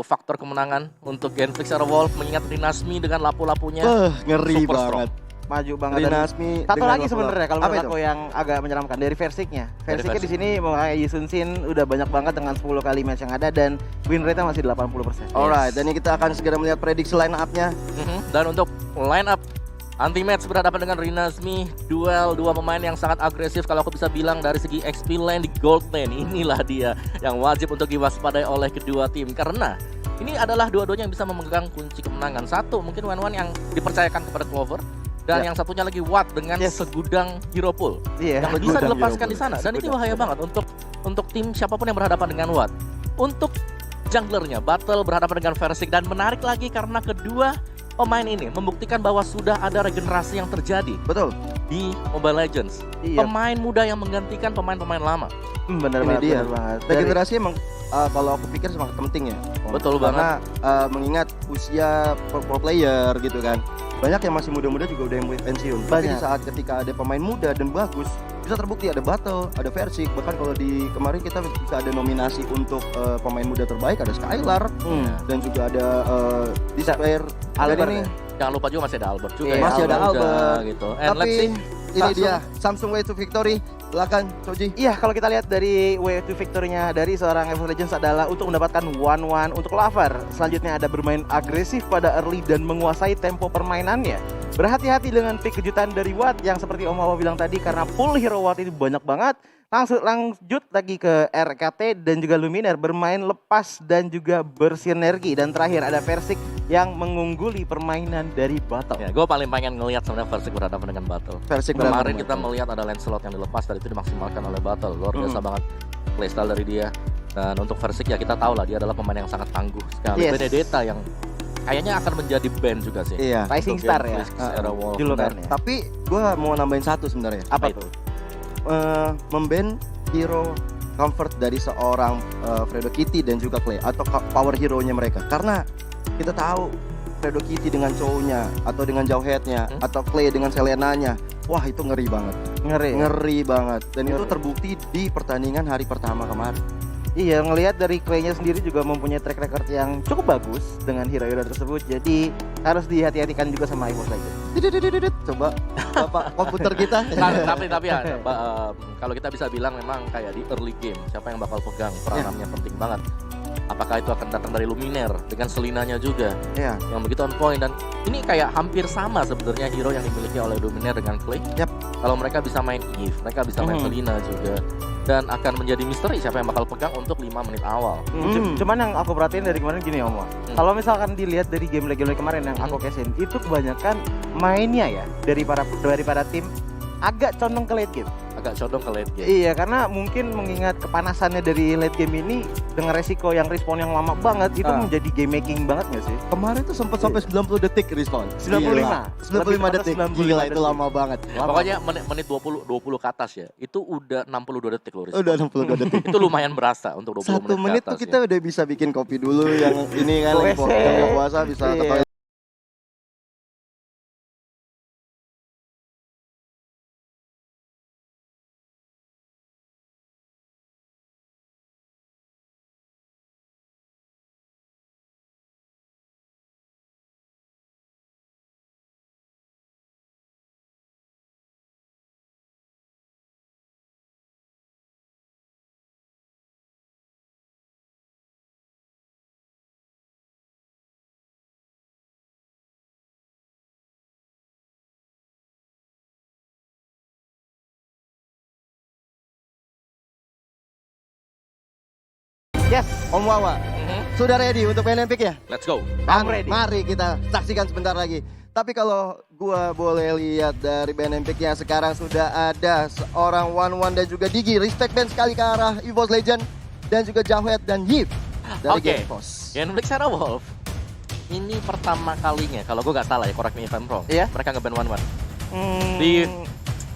faktor kemenangan untuk Genflix Airwolf mengingat Rinasmi dengan lapu-lapunya Ngeri super strong. banget. Maju banget. Dan Rinasmi satu dengan lagi sebenarnya kalau apa menurut itu? aku yang agak menyeramkan dari Versiknya. Versiknya di Versik. sini kayak Yisun Shin udah banyak banget dengan 10 kali match yang ada dan win rate-nya masih 80%. Alright, dan ini kita akan segera melihat prediksi line up-nya. Dan untuk line up anti match berhadapan dengan Rinasmi, duel dua pemain yang sangat agresif kalau aku bisa bilang dari segi XP lane di gold lane. Inilah dia yang wajib untuk diwaspadai oleh kedua tim karena ini adalah dua-duanya yang bisa memegang kunci kemenangan. Satu mungkin Wan yang dipercayakan kepada Clover dan yang satunya lagi Watt dengan segudang hero pool Iya. yang bisa dilepaskan di sana dan ini bahaya banget untuk tim siapapun yang berhadapan dengan Watt. Untuk junglernya Battle berhadapan dengan Versik dan menarik lagi karena kedua pemain ini membuktikan bahwa sudah ada regenerasi yang terjadi Betul. di Mobile Legends. Iya. Pemain muda yang menggantikan pemain-pemain lama. Bener Ini banget, dia. bener banget. Regenerasi emang kalau aku pikir sangat penting ya. Betul Karena mengingat usia pro player gitu kan. Banyak yang masih muda-muda juga udah yang pensiun. Tapi di Banyak. saat ketika ada pemain muda dan bagus, bisa terbukti ada Battle, ada Versik. Bahkan kalau di kemarin kita bisa ada nominasi untuk pemain muda terbaik, ada Skylar dan juga ada Despair. Albert ini ya? Jangan lupa juga masih ada Albert juga. Iya, ya. masih ada juga, Albert. gitu. And let's Tapi see. ini dia Samsung Way to Victory. Silakan Soji. Iya, kalau kita lihat dari way to victory-nya dari seorang Evo Legends adalah untuk mendapatkan 1-1 untuk Lover. Selanjutnya ada bermain agresif pada early dan menguasai tempo permainannya. Berhati-hati dengan pick kejutan dari Watt yang seperti Om Wawa bilang tadi karena full hero Watt itu banyak banget. Lanjut lagi ke RKT dan juga Luminaire bermain lepas dan juga bersinergi. Dan terakhir ada Versik yang mengungguli permainan dari Battle. Ya, gue paling pengen ngelihat sebenarnya Versik berhadapan dengan Battle. Versik Kemarin kita melihat ada Lancelot yang dilepas dan itu dimaksimalkan oleh Battle. Luar biasa banget playstyle dari dia. Dan untuk Versik ya kita tahu lah dia adalah pemain yang sangat tangguh sekali. Yes. Benedetta yang kayaknya akan menjadi band juga sih. Iya. Rising Untuk Star Genflix ya. Airwolf. Julukannya. Tapi gue mau nambahin satu sebenarnya. Apa itu? tuh? Memban hero comfort dari seorang Fredo Kitty dan juga Clay atau power hero-nya mereka. Karena kita tahu Fredo Kitty dengan cowoknya atau dengan Jawhead-nya atau Clay dengan Selenanya. Wah, itu ngeri banget. Ngeri banget. Dan itu terbukti di pertandingan hari pertama kemarin. Iya, ngelihat dari Clay-nya sendiri juga mempunyai track record yang cukup bagus dengan hero-hero tersebut. Jadi harus dihati-hatikan juga sama Evo Legends. Coba Bapak komputer kita. tapi ya kalau kita bisa bilang memang kayak di early game siapa yang bakal pegang peranannya penting banget. Apakah itu akan datang dari Luminaire dengan Selinanya juga Iya. yang begitu on point dan ini kayak hampir sama sebenarnya hero yang dimiliki oleh Luminaire dengan Clay. Kalau mereka bisa main Eve, mereka bisa main Selina juga dan akan menjadi misteri siapa yang bakal pegang untuk 5 menit awal. Cuman yang aku perhatiin dari kemarin gini Om. Kalau misalkan dilihat dari game lagi kemarin yang aku casin, itu kebanyakan mainnya ya dari para tim agak condong ke late game. Agak condong ke late game. Iya, karena mungkin mengingat kepanasannya dari late game ini dengan resiko yang respawn yang lama banget itu menjadi game making banget nggak sih? Kemarin tuh sempat sampai 90 detik respawn. 95. 95 detik. 95 Gila, detik. itu lama banget. Pokoknya menit 20 ke atas ya. Itu udah 62 detik loh. Udah 62 detik. Itu lumayan berasa untuk 20 1 menit ke tuh atas kita ya. udah bisa bikin kopi dulu yang ini kan lagi WC. puasa bisa ke Iya. toilet. Yes. Om Wawa, sudah ready untuk main Epic ya? Let's go. I'm ready. Mari kita saksikan sebentar lagi. Tapi kalau gua boleh lihat dari band Epic-nya sekarang sudah ada seorang One dan juga Digi. Respect band sekali ke arah EVOS Legend dan juga Jawhead dan Yip dari Oke. Genflix. Genflix Airwolf. Ini pertama kalinya kalau gue nggak salah ya, correct me if I'm wrong. Iya. Mereka nge-ban One di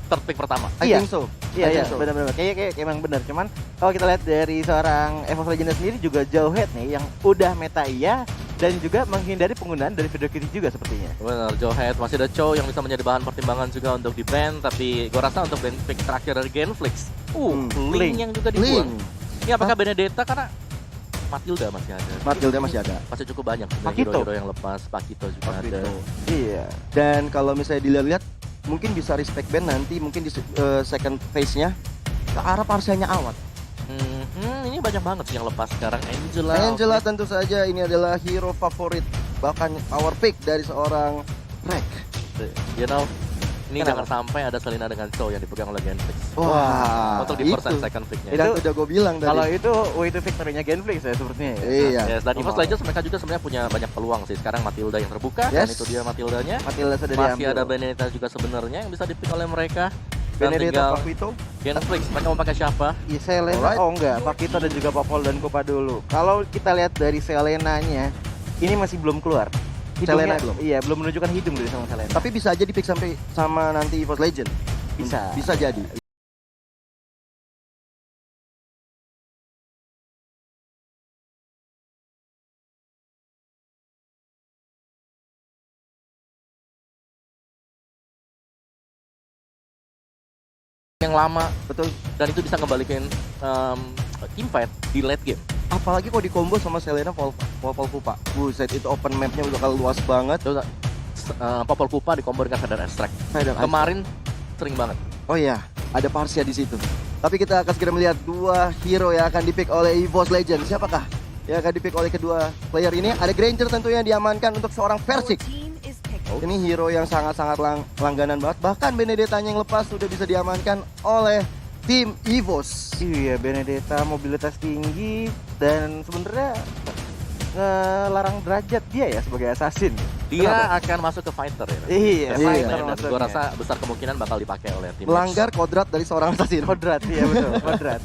third pick pertama. I Iya. think so. Iya, I iya, think so. benar-benar. Kayak emang benar. Cuman kalau kita lihat dari seorang Evo Legends sendiri juga Jawhead nih yang udah meta iya dan juga menghindari penggunaan dari Fredo Kitty juga sepertinya. Benar, Jawhead masih ada Chow yang bisa menjadi bahan pertimbangan juga untuk di ban, tapi gue rasa untuk ban pick terakhir dari Genflix, Link yang juga dibuang. Link. Ini apakah Benedetta karena Matilda masih ada. Matilda masih ada. Masih cukup banyak sebenarnya Pakito. hero-hero yang lepas. Pakito juga ada. Iya. Dan kalau misalnya dilihat-lihat, mungkin bisa respect band nanti mungkin di second phase-nya ke arah Parsianya Awat. Ini banyak banget sih yang lepas sekarang. Angela tentu saja ini adalah hero favorit, bahkan power pick dari seorang Rek. You know, ini Kenapa? jangan sampai ada Selena dengan Chow yang dipegang oleh Genflix. Wah, Untuk di first and second picknya. Dan udah gue bilang tadi. Kalau itu way to victory-nya Genflix ya sepertinya ya. Iya. Yes, dan EVOS Legends mereka juga sebenarnya punya banyak peluang sih. Sekarang Matilda yang terbuka, dan Yes. itu dia Matildanya. Matilda sudah Masih diambil. ada Benedetta juga sebenarnya yang bisa dipick oleh mereka. Dan Benedetta tinggal Pakito. Genflix, mereka mau pakai siapa? Iya, Selena. Alright. Oh enggak, Pakito dan juga Popol dan Kopa dulu. Kalau kita lihat dari Selenanya, ini masih belum keluar. Selena Hidungnya- belum? Iya, belum menunjukkan hidung dari sama Selena. Tapi bisa aja di pick sampai sama nanti EVOS Legend. Bisa. Bisa jadi. Yang lama, Betul. dan itu bisa ngembalikin team fight di late game. Apalagi kalau di combo sama Selena Popol Pupa. Buset, itu open mapnya bakal luas banget. Terus Popol Kupa dikombo dengan Sadar Extract. Kemarin. Kemarin sering banget. Oh iya, ada Parsia di situ. Tapi kita akan segera melihat dua hero yang akan dipick oleh EVOS Legend. Siapakah yang akan dipick oleh kedua player ini? Ada Granger tentunya yang diamankan untuk seorang Versik. Ini hero yang sangat-sangat langganan banget. Bahkan Benedettanya yang lepas sudah bisa diamankan oleh tim EVOS. Iya, Benedetta mobilitas tinggi dan sebenarnya ngelarang derajat dia ya sebagai assassin. Dia Kenapa? akan masuk ke fighter ya. Iya, Ke iya. fighter, dan masuknya. gua rasa besar kemungkinan bakal dipakai oleh tim. Melanggar kodrat dari seorang assassin. Kodrat, iya betul, kodrat.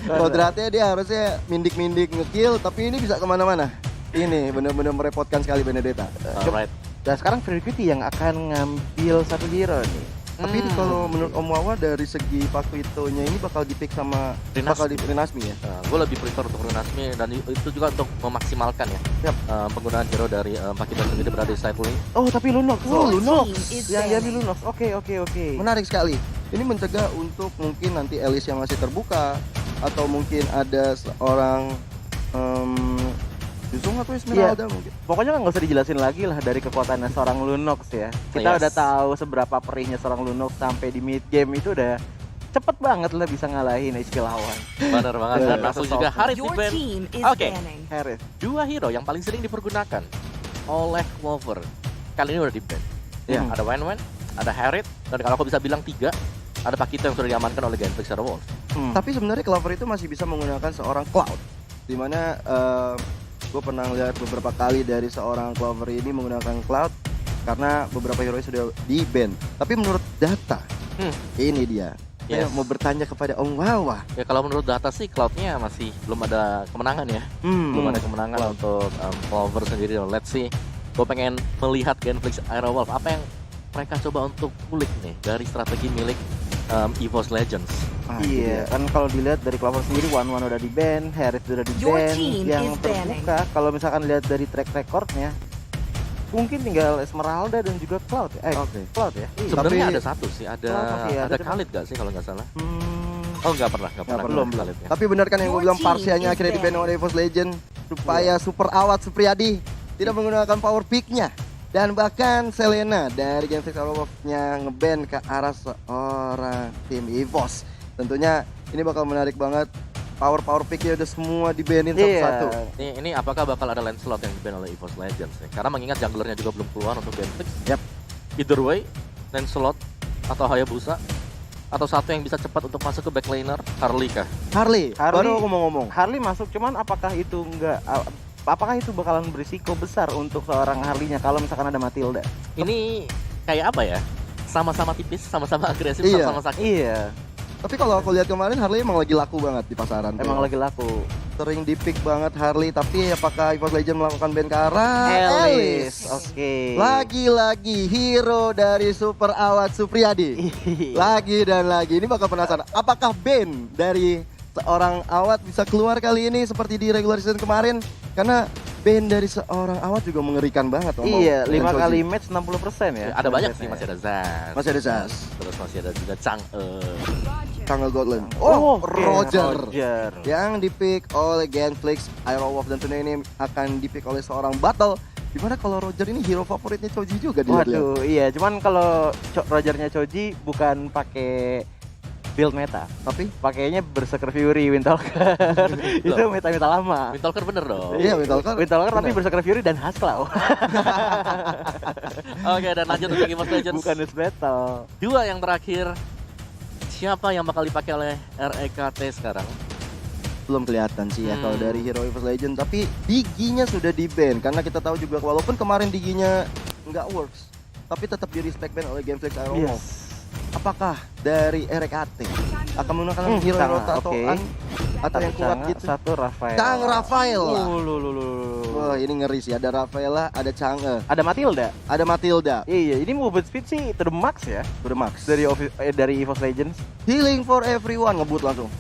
Kodratnya dia harusnya mindik-mindik ngekill, tapi ini bisa kemana-mana. Ini benar-benar merepotkan sekali Benedetta. Alright. Dan sekarang Freddy yang akan ngambil satu hero nih. Tapi kalau menurut Om Wawa dari segi Pakitonya ini bakal dipick sama Rinasmi. bakal di Rinasmi ya. Gue lebih prefer untuk Runasmi, dan itu juga untuk memaksimalkan ya Yap. penggunaan hero dari Pakito sendiri berada di side lane. Oh, tapi Lunox. Oh, Your Lunox. team is Yang diambil banning. Lunox. Oke. Menarik sekali. Ini mencegah untuk mungkin nanti Alice yang masih terbuka atau mungkin ada seorang Yuzong atau Esmeralda mungkin. Pokoknya nggak usah dijelasin lagi lah dari kekuatannya seorang Lunox ya. Kita Yes. udah tahu seberapa perihnya seorang Lunox sampai di mid game itu udah cepet banget lah bisa ngalahin HP lawan. Benar banget. Dan langsung juga Harith di Your band. team is Oke. banning. Harith. Dua hero yang paling sering dipergunakan oleh Clover kali ini udah di band. Ya. Ada Wen, ada Harith, dan kalau aku bisa bilang tiga, ada Pakito yang sudah diamankan oleh Genflix Shadow Wolf. Tapi sebenarnya Clover itu masih bisa menggunakan seorang Cloud. Dimana gue pernah lihat beberapa kali dari seorang Clover ini menggunakan Cloud karena beberapa hero sudah di ban. Tapi menurut data, ini dia. Saya Yes. mau bertanya kepada Om Wawa. Ya kalau menurut data sih Cloud-nya masih belum ada kemenangan ya. Belum ada kemenangan untuk Clover sendiri. Let's see. Gue pengen melihat Genflix Aero Wolf. Apa yang mereka coba untuk kulik nih dari strategi milik EVOS Legends. Iya, kan kalau dilihat dari Clover sendiri One udah di ban, Harith udah di Your ban, team yang is banning. terbuka kalau misalkan lihat dari track recordnya mungkin tinggal Esmeralda dan juga Cloud ya. Oke. Cloud ya. Iya. Sebenarnya Tapi- ada satu sih, ada Oh, oke, ada ada coba. Khalid gak sih kalau nggak salah? Hmm, Oh nggak pernah belum. Khalidnya. Tapi benar kan yang gue Your bilang team Parsianya is akhirnya di ban banned. oleh EVOS Legend supaya Super Awat Supriyadi tidak menggunakan power pick-nya. Dan bahkan Selena dari Genflix Wolf-nya ngeban ke arah seorang tim EVOS. Tentunya ini bakal menarik banget. Power pick-nya udah semua dibanin Iya. satu-satu. Ini apakah bakal ada Lancelot yang di-ban oleh EVOS Legends nih? Karena mengingat junglernya juga belum keluar untuk Genflix. Yap. Either way, Lancelot atau Hayabusa atau satu yang bisa cepat untuk masuk ke backlaner, Harley kah? Harley, baru aku mau ngomong. Harley masuk, cuman apakah itu apakah itu bakalan berisiko besar untuk seorang Harley-nya kalau misalkan ada Matilda? Ini kayak apa ya? Sama-sama tipis, sama-sama agresif, Iya. sama-sama sakit. Iya, Tapi kalau aku lihat kemarin Harley emang lagi laku banget di pasaran. emang lagi laku. sering di-pick banget Harley, tapi apakah EVOS Legend melakukan ban ke arah Alice, oke. Lagi-lagi hero dari Super Awat Supriyadi. Lagi dan lagi. Ini bakal penasaran. Apakah ban dari seorang Awat bisa keluar kali ini seperti di regular season kemarin? Karena ban dari seorang Awat juga mengerikan banget. Iya, 5 Dengan kali Koji. match 60% ya. Ada banyak Match-nya. sih, masih ada Zaz. Masih ada Zaz. Terus masih ada juga Chang'e. Jungle Godland. Oke, Roger. Roger. Yang dipick oleh Genflix, Iron Wolf dan tentunya ini akan dipick oleh seorang Battle. Gimana kalau Roger ini hero favoritnya Choji juga dia? Waduh, iya. Cuman kalau Rogernya Choji bukan pakai build meta, Tapi pakainya Berserker Fury, Windtalker. Itu meta-meta lama. Windtalker bener dong. iya Windtalker. Windtalker tapi Benar. Berserker Fury dan Haskell. Oke, dan lanjut untuk Game of Legends. Bukan Nest Battle. Dua yang terakhir. Siapa yang bakal dipakai oleh REKT sekarang? Belum kelihatan sih ya kalau dari Hero EVOS Legend, tapi Diginya sudah di-ban karena kita tahu juga walaupun kemarin Diginya nggak works, tapi tetap di respect ban oleh Genflix Iron Wolf. Yes. Apakah dari RKT akan menggunakan hero Chang'e, rotatoan atau yang kuat Chang'e, gitu? Satu Rafael. Chang'e Rafaela. Wah, Wah, ini ngeri sih. Ada Rafaela, ada Chang'e, ada Matilda. ada Matilda. Iya, ini movement speed sih to the max ya Udah max. dari EVOS Legends. Healing for everyone, ngebut langsung.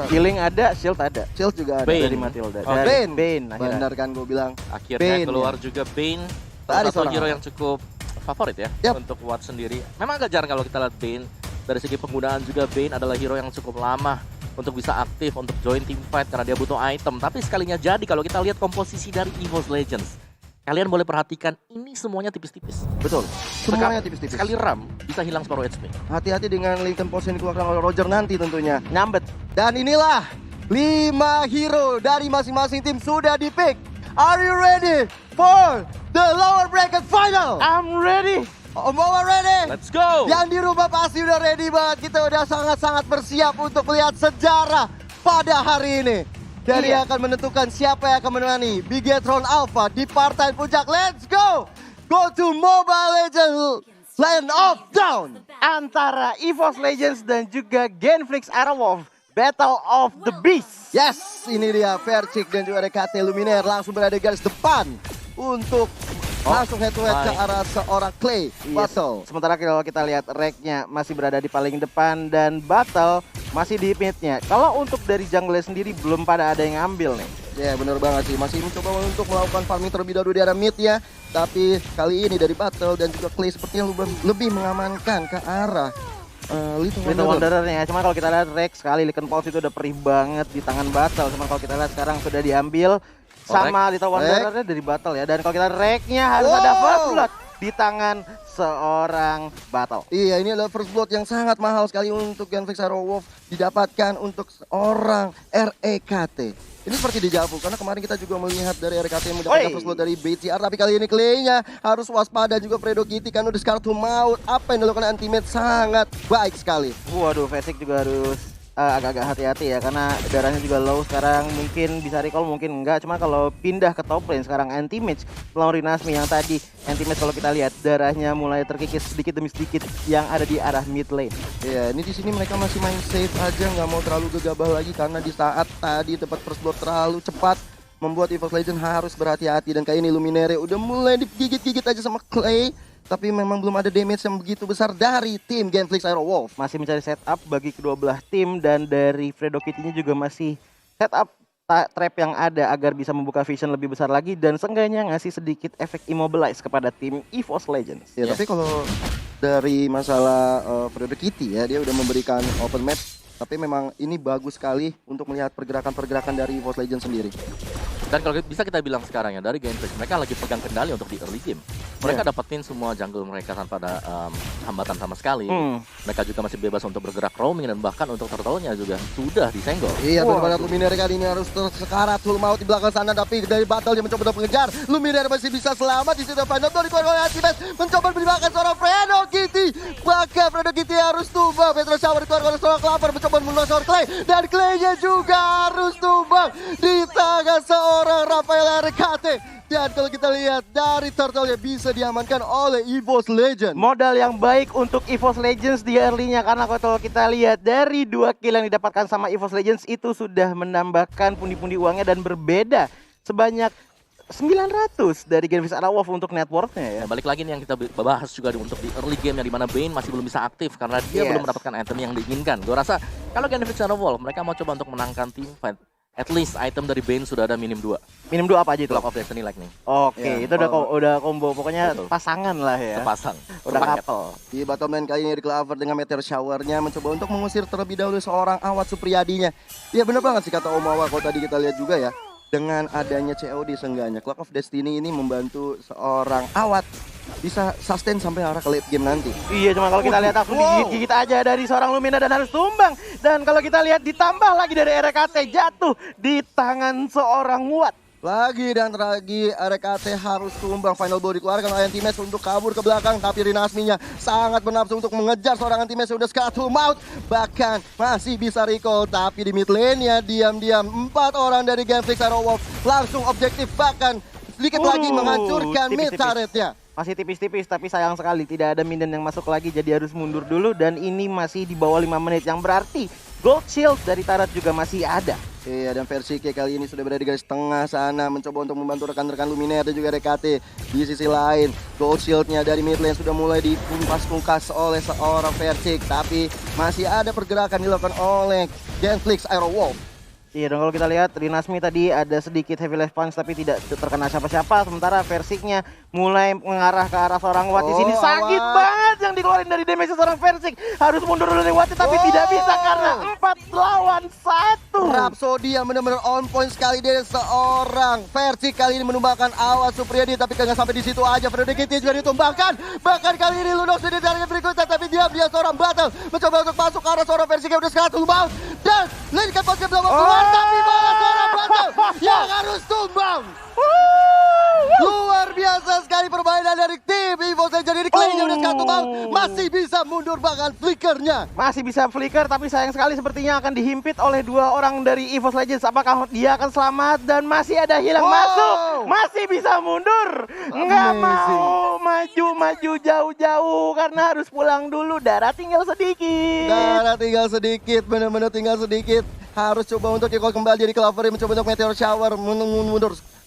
Healing ada, shield ada. Shield juga ada. Bane. Dari Matilda. Oh, Dari Bane. Bane akhirnya. Benar kan gue bilang. Akhirnya Bane, keluar juga Bane. Tadi Salah satu seorang hero apa? yang cukup favorit ya Yap. untuk Watt sendiri. Memang agak jarang kalau kita lihat Bane. Dari segi penggunaan juga Bane adalah hero yang cukup lama untuk bisa aktif untuk join team fight karena dia butuh item. Tapi sekalinya jadi kalau kita lihat komposisi dari EVOS Legends, kalian boleh perhatikan ini semuanya tipis-tipis. Betul. Semuanya tipis-tipis. Sekali ram bisa hilang separuh HP. Hati-hati dengan link temposi yang dikeluarkan oleh Roger nanti tentunya. Nyambet. Dan inilah 5 hero dari masing-masing tim sudah di-pick. Are you ready for the lower bracket final? I'm ready. Omoa ready? Let's go! Yang di rumah pasti udah ready banget. Kita udah sangat-sangat bersiap untuk melihat sejarah pada hari ini. Dan Iya. yang akan menentukan siapa yang akan menangani Bigetron Alpha di partai puncak. Let's go! Go to Mobile Legends Land of Down. Antara EVOS Legends dan juga Genflix Iron Wolf. Battle of the Beast. Yes, ini dia Verchick dan juga RKT Luminaire langsung berada di garis depan untuk langsung head to head ke baik. arah seorang Clay Battle. Sementara kalau kita lihat Rek-nya masih berada di paling depan dan Battle masih di mid-nya. Kalau untuk dari jungle sendiri belum pada ada yang ngambil nih. Ya benar banget sih, masih mencoba untuk melakukan farming terlebih dahulu di arah mid ya. Tapi kali ini dari Battle dan juga Clay sepertinya lebih mengamankan ke arah Little Little Wanderer. Wanderer ya. Cuma kalau kita lihat Rek sekali Lycan Pulse itu udah perih banget di tangan Battle. Cuma kalau kita lihat sekarang sudah diambil sama Little Wanderer dari Battle ya. Dan kalau kita Rek-nya harus ada First Blood di tangan seorang Battle. Iya, ini adalah first blood yang sangat mahal sekali untuk Genflix Iron Wolf didapatkan untuk seorang REKT. Ini seperti dejavu karena kemarin kita juga melihat dari RKT yang mendapatkan first blood dari BCR, tapi kali ini Clay-nya harus waspada juga Fredo Kitty kan udah Scar to Maut. Apa yang dilakukan Antimate sangat baik sekali. Waduh, Vesik juga harus agak-agak hati-hati ya karena darahnya juga low sekarang, mungkin bisa recall mungkin enggak. Cuma kalau pindah ke top lane sekarang anti-match melawan Rinasmi yang tadi anti-match kalau kita lihat darahnya mulai terkikis sedikit demi sedikit yang ada di arah mid lane. Iya, ini di sini mereka masih main safe aja, nggak mau terlalu gegabah lagi karena di saat tadi tempat first blood terlalu cepat membuat EVOS Legend harus berhati-hati. Dan kayak ini Luminaire udah mulai digigit-gigit aja sama Clay, tapi memang belum ada damage yang begitu besar dari tim Genflix Iron Wolf. Masih mencari setup bagi kedua belah tim dan dari Fredo Kitty-nya juga masih setup trap yang ada agar bisa membuka vision lebih besar lagi dan seenggaknya ngasih sedikit efek immobilize kepada tim EVOS Legends. Ya, tapi kalau dari masalah Fredo Kitty ya, dia udah memberikan open map, tapi memang ini bagus sekali untuk melihat pergerakan-pergerakan dari EVOS Legends sendiri. Dan kalau bisa kita bilang sekarang ya, dari Genflix mereka lagi pegang kendali untuk di early game. Mereka dapetin semua jungle mereka tanpa ada hambatan sama sekali. Mereka juga masih bebas untuk bergerak roaming dan bahkan untuk turtle-nya juga sudah disenggol. Iya, benar-benar Luminaire kali ini harus tersekarat full maut di belakang sana, tapi dari Battle dia mencoba untuk mengejar. Luminaire masih bisa selamat di situ. Final Door dikeluarkan oleh Anti-Match, mencoba menembakkan seorang Fredo Kitty. Bahkan Fredo Kitty harus tumbang. Petro Shower dikeluarkan oleh seorang Clover, mencoba membunuh seorang Clay, dan Clay-nya juga harus tumbang di tangan seorang Rafael RKT. Dan kalau kita lihat dari turtle-nya bisa diamankan oleh EVOS Legend. Modal yang baik untuk EVOS Legends di early-nya karena kalau kita lihat dari 2 kill yang didapatkan sama EVOS Legends itu sudah menambahkan pundi-pundi uangnya dan berbeda sebanyak 900 dari Genflix Iron Wolf untuk net worth-nya ya. Nah, balik lagi nih yang kita bahas juga untuk di early game yang dimana Bane masih belum bisa aktif karena dia belum mendapatkan item yang diinginkan. Gue rasa kalau Genflix Iron Wolf mereka mau coba untuk menangkan team fight, at least item dari Bane sudah ada minim 2. Minim 2 apa aja itu? Clock of Destiny Lightning. Oke, Ya, itu udah combo. Pokoknya Betul. pasangan lah ya. Sepasang. Udah Sepaket. couple. Di bottom lane kali ini di Clover dengan Meteor Shower-nya mencoba untuk mengusir terlebih dahulu seorang Awat Supriyadinya. Iya bener banget sih kata Om Awa, kalau tadi kita lihat juga ya. Dengan adanya COD seenggaknya Clock of Destiny ini membantu seorang Awat bisa sustain sampai arah ke late game nanti. Iya, cuma kalau kita lihat langsung Wow. digigit-gigit aja dari seorang Lumina dan harus tumbang. Dan kalau kita lihat ditambah lagi dari RKT jatuh di tangan seorang Watt. Lagi dan lagi RKT harus tumbang. Final blow dikeluarkan oleh Anti-Match untuk kabur ke belakang. Tapi Rinasminya sangat bernafsu untuk mengejar seorang Anti-Match yang udah Scuttle Mouth. Bahkan masih bisa recall. Tapi di mid lane-nya diam-diam 4 orang dari Genflix Aerowolf langsung objektif. Bahkan sedikit lagi menghancurkan mid tipis-tipis. turret-nya. Masih tipis-tipis tapi sayang sekali tidak ada minion yang masuk lagi, jadi harus mundur dulu. Dan ini masih di bawah 5 menit yang berarti gold shield dari Tarat juga masih ada. Iya, dan versi K kali ini sudah berada di garis tengah sana, mencoba untuk membantu rekan-rekan Luminaire dan juga RKT. Di sisi lain, gold shieldnya dari mid lane sudah mulai dipungkas-pungkas oleh seorang Versik. Tapi masih ada pergerakan dilakukan oleh Genflix Aerowolf. Iya, dan kalau kita lihat Rinasmi tadi ada sedikit heavy life punch tapi tidak terkena siapa-siapa. Sementara Versiknya mulai mengarah ke arah seorang Watt. Di sini Oh, sakit Awat. banget yang dikeluarin dari damage seorang Versik. Harus mundur dulu dari Watt tapi tidak bisa karena 4 lawan 1. Rhapsody yang benar-benar on point sekali dari seorang Versik kali ini menumbangkan Awat Supriyadi. Tapi nggak sampai di situ aja, Fredo Kitty juga ditumbangkan. Bahkan kali ini Lunox sudah dari berikutnya, tapi dia seorang battle mencoba untuk masuk ke arah seorang Versik yang udah sekarang tumbang. Dan lane kan posnya belum mau keluar, tapi malah seorang battle yang harus tumbang. Luar biasa sekali permainan dari tim EVOS Legends. Jadi Clay-nya udah sekarang tumbang, masih bisa mundur bahkan flickernya. Masih bisa flicker tapi sayang sekali sepertinya akan dihimpit oleh 2 orang dari EVOS Legends. Apakah dia akan selamat? Dan masih ada hilang Wow. masuk. Masih bisa mundur. Nggak Amazing. mau maju jauh-jauh karena harus pulang dulu. Darah tinggal sedikit. Darah tinggal sedikit, benar-benar tinggal sedikit. Harus coba untuk recall kembali dari Clover, mencoba untuk Meteor Shower,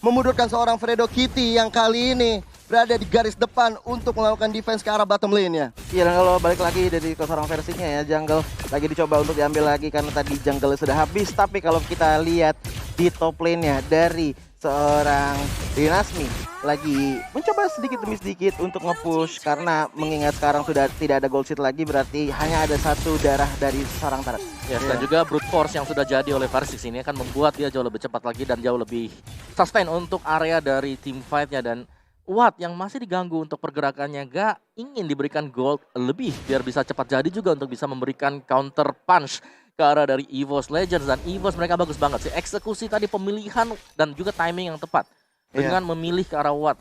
memundurkan seorang Fredo Kitty yang kali ini berada di garis depan untuk melakukan defense ke arah bottom lane-nya. Iya, dan kalau balik lagi dari ke seorang versinya ya, jungle lagi dicoba untuk diambil lagi karena tadi jungle sudah habis. Tapi kalau kita lihat di top lane-nya dari seorang Rinasmi lagi mencoba sedikit demi sedikit untuk nge-push karena mengingat sekarang sudah tidak ada gold seed lagi, berarti hanya ada 1 darah dari seorang Tarat. Yes, dan juga brute force yang sudah jadi oleh Versik ini akan membuat dia jauh lebih cepat lagi dan jauh lebih sustain untuk area dari team fight-nya. Dan Watt yang masih diganggu untuk pergerakannya, gak ingin diberikan gold lebih biar bisa cepat jadi juga untuk bisa memberikan counter punch ke arah dari EVOS Legends. Dan EVOS mereka bagus banget sih, eksekusi tadi, pemilihan dan juga timing yang tepat dengan memilih ke arah Watt.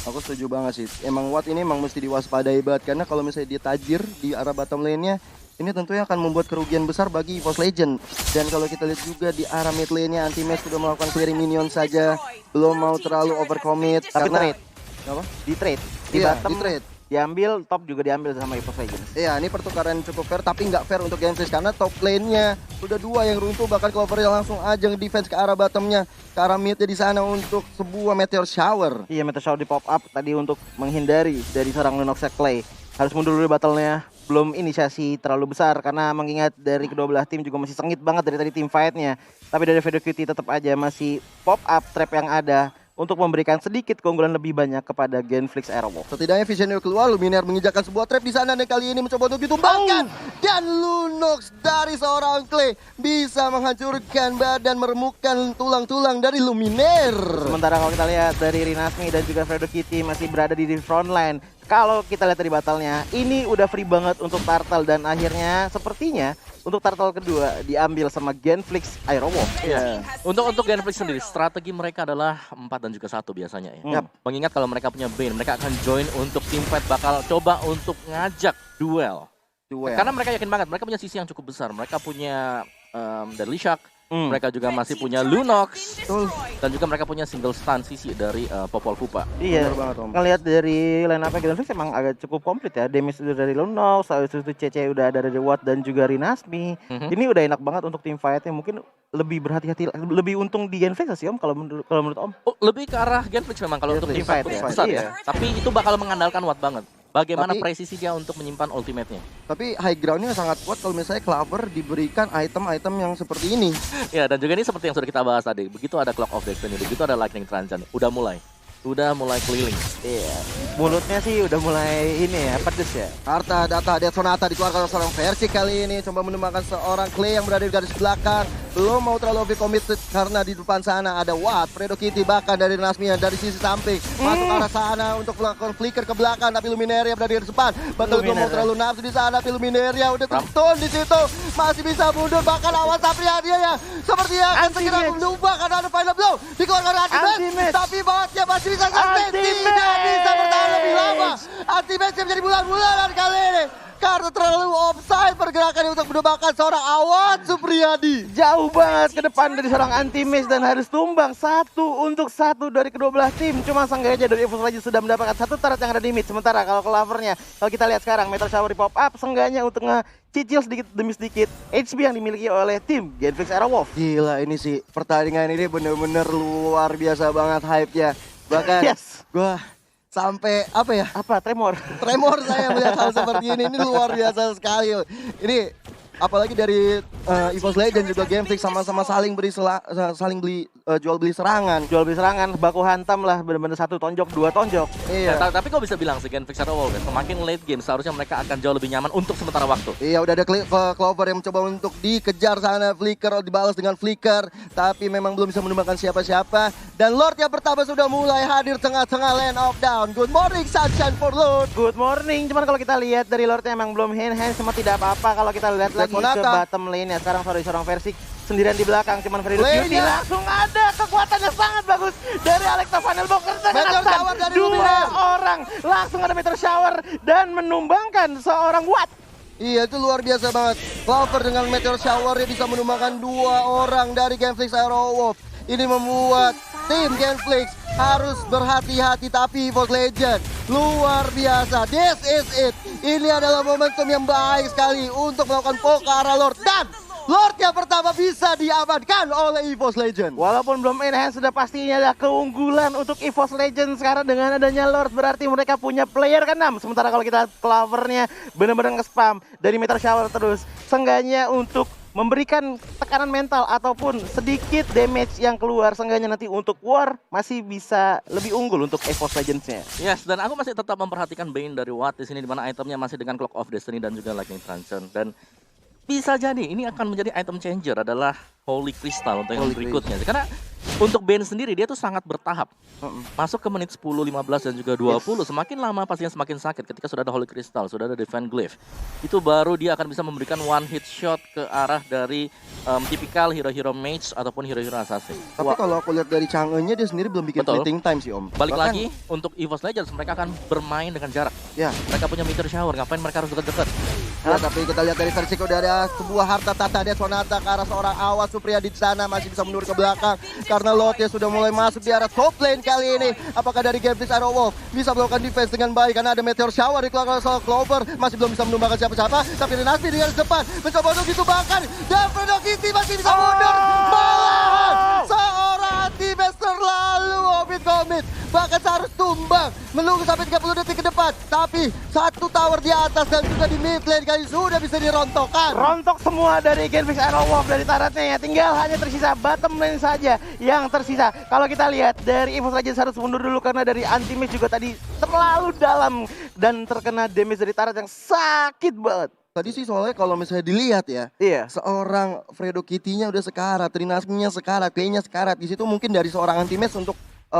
Aku setuju banget sih. Emang Watt ini emang mesti diwaspadai banget, karena kalau misalnya dia tajir di arah bottom lane-nya, ini tentunya akan membuat kerugian besar bagi EVOS Legend. Dan kalau kita lihat juga di arah mid lane-nya, Anti-Match sudah melakukan clearing minion saja, belum mau terlalu overcommit. Tapi karena trade. apa? Di trade. Di Iya, bottom di trade. diambil, top juga diambil sama EVOS Legends. Iya, ini pertukaran cukup fair, tapi nggak fair untuk Genflix karena top lane-nya sudah 2 yang runtuh, bahkan Clover yang langsung aja defense ke arah bottomnya, ke arah mid-nya di sana untuk sebuah Meteor Shower. Iya, Meteor Shower di pop up tadi untuk menghindari dari seorang Lunox Clay. Harus mundur dulu battle-nya. Belum inisiasi terlalu besar karena mengingat dari kedua belah tim juga masih sengit banget dari tadi tim fight-nya. Tapi dari Fredo Kitty tetap aja masih pop up trap yang ada untuk memberikan sedikit keunggulan lebih banyak kepada Genflix Aerowolf. Setidaknya Visionary keluar, Luminaire menginjakan sebuah trap di sana dan kali ini mencoba untuk ditumbangkan. Dan Lunox dari seorang Clay bisa menghancurkan badan, meremukkan tulang-tulang dari Luminaire. Sementara kalau kita lihat dari Rinasmi dan juga Fredo Kitty masih berada di front line. Kalau kita lihat dari battle-nya, ini udah free banget untuk Turtle dan akhirnya sepertinya untuk Turtle kedua diambil sama Genflix Aerowolf. Iya. Untuk Genflix sendiri, strategi mereka adalah 4 dan juga 1 biasanya ya. Mengingat kalau mereka punya Bane, mereka akan join untuk team fight, bakal coba untuk ngajak duel. Karena mereka yakin banget, mereka punya sisi yang cukup besar. Mereka punya Deadly Shock, mereka juga masih punya Lunox, dan juga mereka punya single stun sisi dari Popol Vuh. Iya, Bener banget, Om. ngelihat dari line up Genflix emang agak cukup komplit ya. Damage udah dari Lunox, habis itu CC udah ada dari Watt dan juga Rinasmi. Ini udah enak banget untuk tim fight-nya. Mungkin lebih berhati-hati, lebih untung di Genflix sih Om kalau menurut Om. Oh, lebih ke arah Genflix memang kalau untuk Genflix team fight fight ya. besar Iya. ya. Tapi itu bakal mengandalkan Watt banget. Bagaimana Tapi- presisi dia untuk menyimpan ultimate-nya? Tapi high ground-nya sangat kuat kalau misalnya Clover diberikan item-item yang seperti ini. Ya, dan juga ini seperti yang sudah kita bahas tadi. Begitu ada Clock of Destiny, begitu ada Lightning Transcend, udah mulai keliling. Iya. Mulutnya sih udah mulai ini ya, pedes ya. Harta data Death Sonata dikeluarkan oleh seorang versi kali ini. Coba menemukan seorang Clay yang berada di garis belakang. Belum mau terlalu committed karena di depan sana ada Watt, Fredo Kitty, bahkan dari Nasmia dari sisi samping. Masuk ke arah sana untuk melakukan flicker ke belakang. Tapi Luminaria berada di depan. Betul belum mau terlalu nafsu di sana. Tapi Luminaria udah tertun di situ. Masih bisa mundur. Bahkan awas Sapria dia ya. Sepertinya akan segera berubah karena ada final blow. Dikeluarkan Anti-Match. Tapi Wattnya masih bisa sampai. Tidak bisa bertahan lebih lama. Anti-Match menjadi bulan-bulanan kali ini. Karena terlalu offside pergerakan untuk menembakkan seorang Awad Supriyadi. Jauh banget ke depan dari seorang anti-match dan harus tumbang 1-1 dari kedua belah tim. Cuma seenggaknya dari EVOS Legends sudah mendapatkan satu turret yang ada di mid. Sementara kalau Clovernya, kalau kita lihat sekarang Meteor Shower di pop up, seenggaknya untuk ngecicil sedikit demi sedikit HP yang dimiliki oleh tim Genflix Aerowolf. Gila ini sih, pertandingan ini bener-bener luar biasa banget hype-nya. Bahkan Yes. gua sampai apa ya? Apa? Tremor. Tremor saya melihat hal seperti ini luar biasa sekali. Ini apalagi dari EVOS Legends juga Game Freak sama-sama saling beli jual beli serangan. Jual beli serangan, baku hantam lah, bener-bener 1 tonjok, 2 tonjok. Iya. Tapi kok bisa bilang sih Genflix Aerowolf ya, semakin late game seharusnya mereka akan jauh lebih nyaman untuk sementara waktu. Iya udah ada Clover yang mencoba untuk dikejar sana, Flicker dibalas dengan Flicker, tapi memang belum bisa menemukan siapa-siapa. Dan Lord yang pertama sudah mulai hadir tengah-tengah lane of down. Good morning sunshine for Lord. Good morning, cuman kalau kita lihat dari Lordnya emang belum hand cuma tidak apa-apa. Kalau kita lihat lagi ke Monata. bottom lane ya, sekarang seorang Versik sendirian di belakang, cuman Fredo Lane-nya. Beauty langsung ada kekuatan yang sangat bagus dari Alexa Vanelboker. Meteor Shower dari Dua Luminaire. orang langsung ada Meteor Shower dan menumbangkan seorang Watt. Iya itu luar biasa banget. Clover dengan Meteor Shower bisa menumbangkan 2 orang dari Genflix Aerowolf. Ini membuat tim Genflix harus berhati-hati, tapi EVOS Legends luar biasa. This is it. Ini adalah momentum yang baik sekali untuk melakukan poke ke arah Lord. Dan Lord yang pertama bisa diamankan oleh EVOS Legends. Walaupun belum enhance, sudah pastinya ada keunggulan untuk EVOS Legends sekarang dengan adanya Lord. Berarti mereka punya player ke-6. Sementara kalau kita Clovernya benar-benar nge-spam dari Meteor Shower terus. Seenggaknya untuk memberikan tekanan mental ataupun sedikit damage yang keluar, seenggaknya nanti untuk War masih bisa lebih unggul untuk EVOS Legends-nya. Yes, dan aku masih tetap memperhatikan Bane dari Watt di sini, di mana itemnya masih dengan Clock of Destiny dan juga Lightning Transcend. Dan bisa jadi ini akan menjadi item changer adalah Holy Crystal untuk yang berikutnya. Karena untuk Bane sendiri dia tuh sangat bertahap. Masuk ke menit 10, 15 dan juga 20. Semakin lama pastinya semakin sakit ketika sudah ada Holy Crystal, sudah ada Divine Glyph. Itu baru dia akan bisa memberikan one hit shot ke arah dari tipikal hero-hero mage ataupun hero-hero assassin. Tapi kalau aku lihat dari Chang'e-nya dia sendiri belum bikin Betul. fleeting time sih Om. Balik Bahkan, lagi untuk EVOS Legends mereka akan bermain dengan jarak. Ya, Mereka punya Meteor Shower, ngapain mereka harus dekat-dekat? ya, tapi kita lihat dari versi udah ada sebuah harta tata Death Sonata ke arah seorang Awad Supriyadi di sana, masih bisa mundur ke belakang karena Lotnya sudah mulai masuk di arah top lane kali ini. Apakah dari Genflix Aerowolf bisa melakukan defense dengan baik karena ada Meteor Shower di belakang soal Clover, masih belum bisa menumbangkan siapa-siapa, tapi Renasmi dengan depan mencoba untuk ditumbangkan dan Fredo Kitty masih bisa mundur. Malahan seorang anti-match terlalu komit, bahkan harus tumbang menunggu sampai 30 detik ke depan, tapi satu tower di atas dan juga di mid lane kali sudah bisa dirontokkan. Rontok semua dari Genflix Aerowolf dari taratnya ya, tinggal hanya tersisa bottom lane saja yang tersisa. Kalau kita lihat dari EVOS Legends harus mundur dulu karena dari anti-match juga tadi terlalu dalam dan terkena damage dari tarat yang sakit banget. Tadi sih soalnya kalau misalnya dilihat ya, Iya. seorang Fredo Kitty-nya udah sekarat, Trinasmi-nya sekarat, Clay-nya sekarat. Di situ mungkin dari seorang anti-match untuk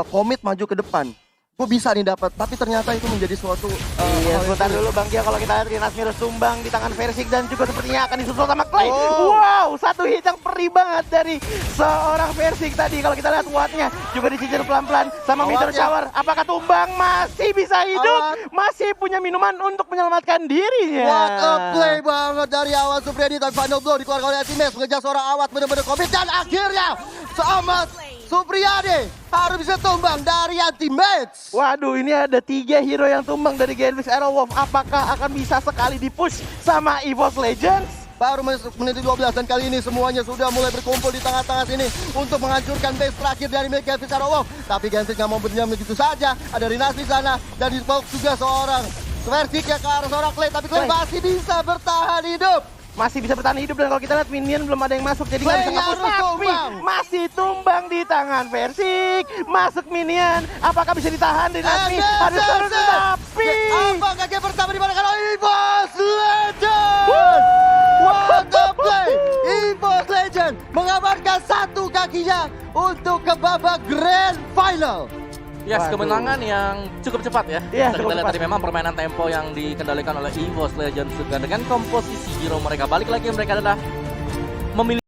komit maju ke depan. Gue bisa nih dapat, tapi ternyata itu menjadi suatu Iya, hal yang sebentar sulit. dulu Bang Gia, kalau kita lihat Rinasmi harus tumbang di tangan Versik dan juga sepertinya akan disusul sama Clay. Oh. Wow, satu hit yang perih banget dari seorang Versik tadi. Kalau kita lihat Wattnya juga dicicil pelan-pelan sama Meteor Wattnya. Shower. Apakah tumbang? Masih bisa hidup, Watt. masih punya minuman untuk menyelamatkan dirinya. What a play banget dari Awad Supriyadi dan final blow dikeluarkan oleh anti-match mengejar seorang Awad benar-benar komit dan akhirnya Ahmad Supriyadi harus bisa tumbang dari anti-match. Waduh, ini ada 3 hero yang tumbang dari Genflix Aerowolf. Apakah akan bisa sekali dipush sama EVOS Legends? Baru menit 12 dan kali ini semuanya sudah mulai berkumpul di tengah-tengah sini untuk menghancurkan base terakhir dari milik Genflix Aerowolf. Tapi Genflix nggak mau berdiam begitu saja. Ada Rinas di sana dan di box juga seorang Versiknya ke arah seorang Clay, tapi Clay Clay. masih bisa bertahan hidup. Masih bisa bertahan hidup, dan kalau kita lihat minion belum ada yang masuk, jadi nggak bisa Clay ngapus. harus Tapi tumbang. masih tumbang di tangan Versik. Masuk minion, apakah bisa ditahan di Nasmi? Harus terus, tapi Apakah game pertama dimenangkan oleh EVOS Legend? What a play! EVOS Legend mengamankan satu kakinya untuk ke babak Grand Final. Yes, Waduh. kemenangan yang cukup cepat ya. Iya, Bisa cukup kita lihat cepat. tadi memang permainan tempo yang dikendalikan oleh EVOS Legends juga dengan komposisi hero mereka. Balik lagi mereka adalah memilih